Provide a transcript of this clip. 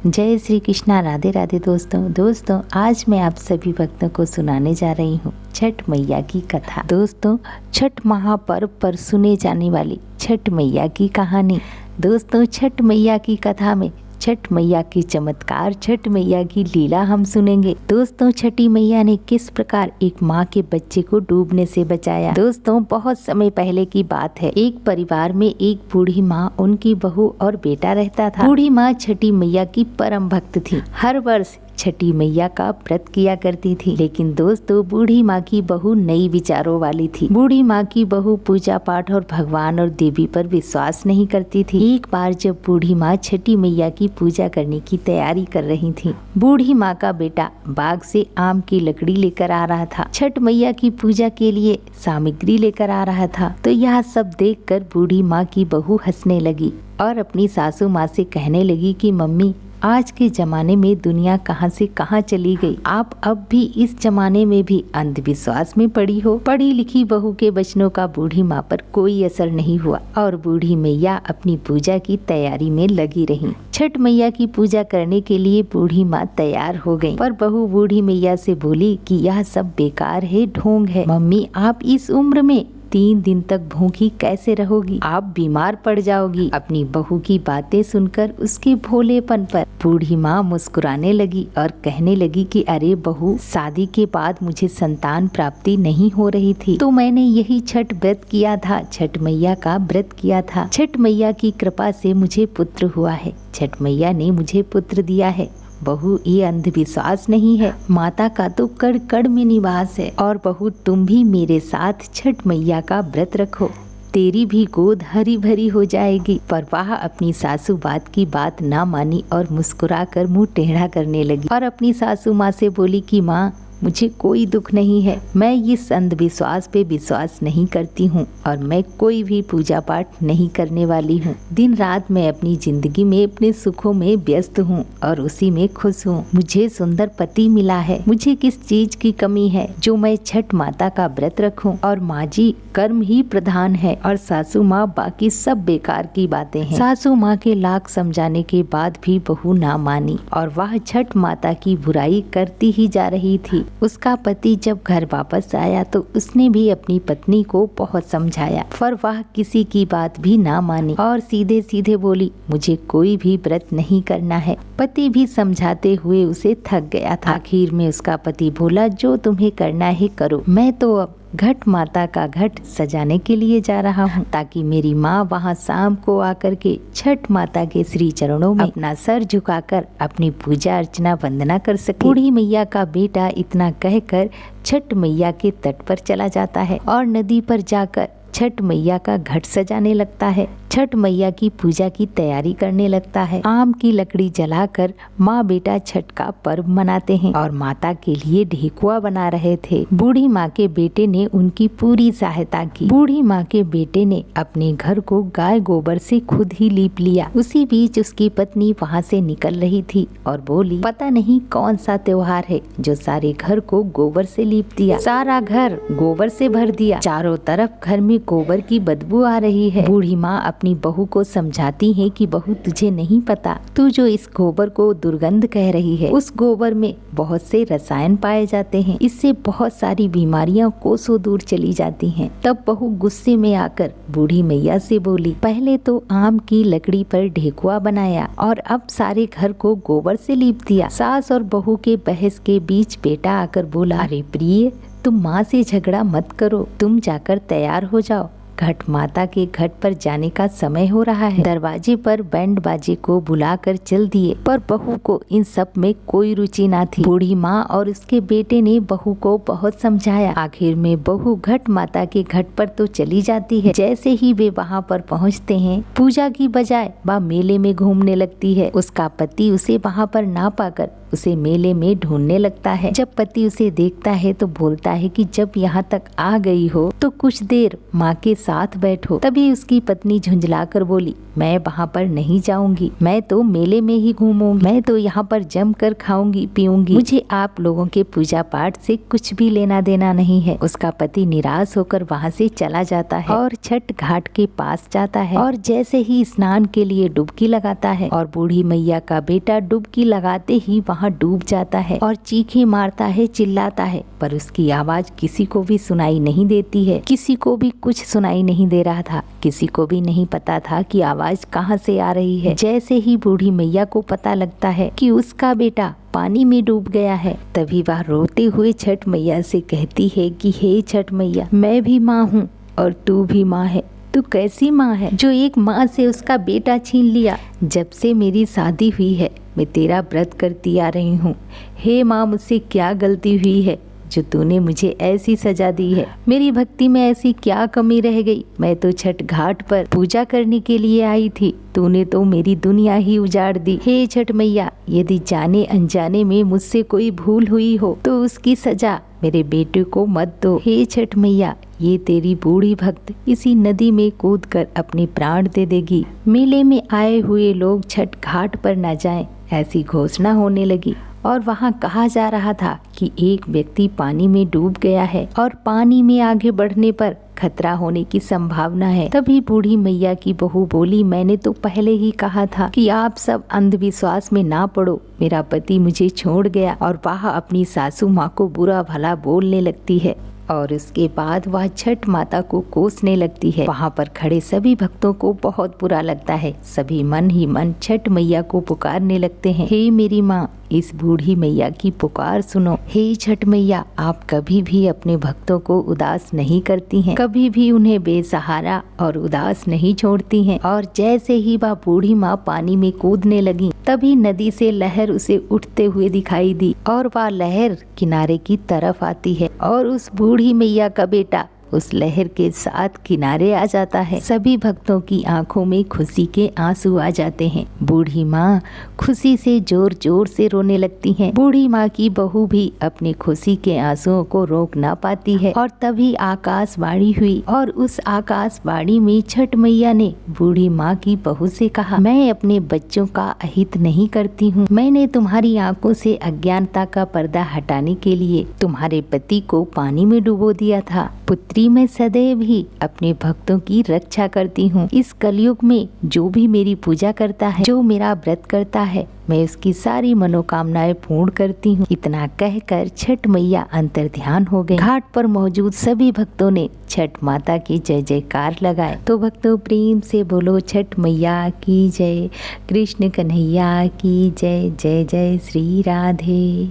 जय श्री कृष्णा, राधे राधे। दोस्तों आज मैं आप सभी भक्तों को सुनाने जा रही हूँ छठ मैया की कथा। दोस्तों, छठ महापर्व पर सुने जाने वाली छठ मैया की कहानी। दोस्तों, छठ मैया की कथा में छठ मैया की चमत्कार, छठ मैया की लीला हम सुनेंगे। दोस्तों, छठी मैया ने किस प्रकार एक माँ के बच्चे को डूबने से बचाया। दोस्तों, बहुत समय पहले की बात है। एक परिवार में एक बूढ़ी माँ, उनकी बहू और बेटा रहता था। बूढ़ी माँ छठी मैया की परम भक्त थी। हर वर्ष छठी मैया का व्रत किया करती थी। लेकिन दोस्तों, बूढ़ी माँ की बहू नई विचारों वाली थी। बूढ़ी माँ की बहू पूजा पाठ और भगवान और देवी पर विश्वास नहीं करती थी। एक बार जब बूढ़ी माँ छठी मैया की पूजा करने की तैयारी कर रही थी, बूढ़ी माँ का बेटा बाग से आम की लकड़ी लेकर आ रहा था। छठ मैया की पूजा के लिए सामग्री लेकर आ रहा था। तो यह सब देखकर बूढ़ी माँ की बहू हंसने लगी और अपनी सासू माँ से कहने लगी कि मम्मी, आज के जमाने में दुनिया कहां से कहां चली गई। आप अब भी इस जमाने में भी अंधविश्वास में पड़ी हो। पढ़ी लिखी बहू के वचनों का बूढ़ी माँ पर कोई असर नहीं हुआ और बूढ़ी मैया अपनी पूजा की तैयारी में लगी रही। छठ मैया की पूजा करने के लिए बूढ़ी माँ तैयार हो गई, पर बहू बूढ़ी मैया से बोली कि यह सब बेकार है, ढोंग है। मम्मी, आप इस उम्र में 3 दिन तक भूखी कैसे रहोगी? आप बीमार पड़ जाओगी। अपनी बहू की बातें सुनकर उसके भोलेपन पर बूढ़ी माँ मुस्कुराने लगी और कहने लगी कि अरे बहू, शादी के बाद मुझे संतान प्राप्ति नहीं हो रही थी, तो मैंने यही छठ व्रत किया था, छठ मैया का व्रत किया था। छठ मैया की कृपा से मुझे पुत्र हुआ है। छठ मैया ने मुझे पुत्र दिया है। बहू, ये अंधविश्वास नहीं है, माता का तो कड़ कड़ में निवास है। और बहू, तुम भी मेरे साथ छठ मैया का व्रत रखो, तेरी भी गोद हरी भरी हो जाएगी। पर वह अपनी सासू बात की बात ना मानी और मुस्कुराकर मुंह टेढ़ा करने लगी और अपनी सासू माँ से बोली कि माँ, मुझे कोई दुख नहीं है, मैं इस अंधविश्वास पे विश्वास नहीं करती हूँ और मैं कोई भी पूजा पाठ नहीं करने वाली हूँ। दिन रात मैं अपनी जिंदगी में अपने सुखों में व्यस्त हूँ और उसी में खुश हूँ। मुझे सुंदर पति मिला है, मुझे किस चीज की कमी है जो मैं छठ माता का व्रत रखूं। और माँ जी, कर्म ही प्रधान है और सासू माँ बाकी सब बेकार की बातें हैं। सासू माँ के लाख समझाने के बाद भी बहू ना मानी और वह छठ माता की बुराई करती ही जा रही थी। उसका पति जब घर वापस आया तो उसने भी अपनी पत्नी को बहुत समझाया, पर वह किसी की बात भी ना मानी और सीधे सीधे बोली, मुझे कोई भी व्रत नहीं करना है। पति भी समझाते हुए उसे थक गया था। आखिर में उसका पति बोला, जो तुम्हें करना है करो, मैं तो अब घट माता का घट सजाने के लिए जा रहा हूँ, ताकि मेरी माँ वहाँ शाम को आकर के छठ माता के श्री चरणों में अपना सर झुकाकर अपनी पूजा अर्चना वंदना कर सके। बूढ़ी मैया का बेटा इतना कहकर छठ मैया के तट पर चला जाता है और नदी पर जाकर छठ मैया का घट सजाने लगता है। छठ मैया की पूजा की तैयारी करने लगता है। आम की लकड़ी जलाकर माँ बेटा छठ का पर्व मनाते हैं और माता के लिए ढेकुआ बना रहे थे। बूढ़ी माँ के बेटे ने उनकी पूरी सहायता की। बूढ़ी माँ के बेटे ने अपने घर को गाय गोबर से खुद ही लीप लिया। उसी बीच उसकी पत्नी वहाँ से निकल रही थी और बोली, पता नहीं कौन सा त्योहार है जो सारे घर को गोबर से लीप दिया, सारा घर गोबर से भर दिया, चारों तरफ घर में गोबर की बदबू आ रही है। बूढ़ी माँ अपनी बहू को समझाती है कि बहू, तुझे नहीं पता, तू जो इस गोबर को दुर्गंध कह रही है, उस गोबर में बहुत से रसायन पाए जाते हैं, इससे बहुत सारी बीमारियां कोसों दूर चली जाती हैं। तब बहू गुस्से में आकर बूढ़ी मैया से बोली, पहले तो आम की लकड़ी पर ढेकुआ बनाया और अब सारे घर को गोबर से लीप दिया। सास और बहू के बहस के बीच बेटा आकर बोला, अरे प्रिय, तुम माँ से झगड़ा मत करो, तुम जाकर तैयार हो जाओ, घट माता के घट पर जाने का समय हो रहा है। दरवाजे पर बैंड बाजे को बुलाकर चल दिए, पर बहू को इन सब में कोई रुचि ना थी। बूढ़ी माँ और उसके बेटे ने बहू को बहुत समझाया। आखिर में बहू घट माता के घट पर तो चली जाती है। जैसे ही वे वहाँ पर पहुँचते हैं, पूजा की बजाय वह मेले में घूमने लगती है। उसका पति उसे वहाँ पर ना पाकर उसे मेले में ढूंढने लगता है। जब पति उसे देखता है तो बोलता है कि जब यहाँ तक आ गई हो तो कुछ देर माँ के साथ बैठो। तभी उसकी पत्नी झुंझलाकर बोली, मैं वहाँ पर नहीं जाऊंगी, मैं तो मेले में ही घूमूंगी, मैं तो यहाँ पर जमकर खाऊंगी पीऊंगी, मुझे आप लोगों के पूजा पाठ से कुछ भी लेना देना नहीं है। उसका पति निराश होकर वहाँ से चला जाता है और छठ घाट के पास जाता है और जैसे ही स्नान के लिए डुबकी लगाता है और बूढ़ी मैया का बेटा डुबकी लगाते ही वहाँ डूब जाता है और चीखें मारता है, चिल्लाता है, पर उसकी आवाज किसी को भी सुनाई नहीं देती है। किसी को भी कुछ सुनाई नहीं दे रहा था, किसी को भी नहीं पता था कि आवाज कहाँ से आ रही है। जैसे ही बूढ़ी मैया को पता लगता है कि उसका बेटा पानी में डूब गया है, तभी वह रोते हुए छठ मैया से कहती है कि हे छठ मैया, मैं भी माँ हूँ और तू भी माँ है। तू कैसी माँ है जो एक माँ से उसका बेटा छीन लिया? जब से मेरी शादी हुई है मैं तेरा व्रत करती आ रही हूँ। हे माँ, मुझसे क्या गलती हुई है जो तूने मुझे ऐसी सजा दी है? मेरी भक्ति में ऐसी क्या कमी रह गई? मैं तो छठ घाट पर पूजा करने के लिए आई थी, तूने तो मेरी दुनिया ही उजाड़ दी। हे छठ मैया, यदि जाने अनजाने में मुझसे कोई भूल हुई हो तो उसकी सजा मेरे बेटे को मत दो। हे छठ मैया, ये तेरी बूढ़ी भक्त इसी नदी में कूदकर अपने प्राण दे देगी। मेले में आए हुए लोग छठ घाट पर न जाएं, ऐसी घोषणा होने लगी और वहाँ कहा जा रहा था कि एक व्यक्ति पानी में डूब गया है और पानी में आगे बढ़ने पर खतरा होने की संभावना है। तभी बूढ़ी मैया की बहू बोली, मैंने तो पहले ही कहा था कि आप सब अंधविश्वास में ना पड़ो। मेरा पति मुझे छोड़ गया और वह अपनी सासू माँ को बुरा भला बोलने लगती है और उसके बाद वह छठ माता को कोसने लगती है। वहाँ पर खड़े सभी भक्तों को बहुत बुरा लगता है। सभी मन ही मन छठ मैया को पुकारने लगते हैं, हे मेरी माँ, इस बूढ़ी मैया की पुकार सुनो। हे छठ मैया, आप कभी भी अपने भक्तों को उदास नहीं करती हैं, कभी भी उन्हें बेसहारा और उदास नहीं छोड़ती हैं। और जैसे ही वह बूढ़ी माँ पानी में कूदने लगी, तभी नदी से लहर उसे उठते हुए दिखाई दी और वह लहर किनारे की तरफ आती है और उस बूढ़ी मैया का बेटा उस लहर के साथ किनारे आ जाता है। सभी भक्तों की आंखों में खुशी के आंसू आ जाते हैं। बूढ़ी माँ खुशी से जोर जोर से रोने लगती हैं। बूढ़ी माँ की बहू भी अपनी खुशी के आंसुओं को रोक ना पाती है और तभी आकाशवाणी हुई और उस आकाशवाणी में छठ मैया ने बूढ़ी माँ की बहू से कहा, मैं अपने बच्चों का अहित नहीं करती हूँ। मैंने तुम्हारी आंखों से अज्ञानता का पर्दा हटाने के लिए तुम्हारे पति को पानी में डुबो दिया था। पुत्री, मैं सदैव ही अपने भक्तों की रक्षा करती हूँ। इस कलयुग में जो भी मेरी पूजा करता है, जो मेरा व्रत करता है, मैं उसकी सारी मनोकामनाएं पूर्ण करती हूँ। इतना कहकर छठ मैया अंतर्ध्यान हो गई। घाट पर मौजूद सभी भक्तों ने छठ माता की जय जयकार लगाए। तो भक्तों, प्रेम से बोलो छठ मैया की जय, कृष्ण कन्हैया की जय। जय जय श्री राधे।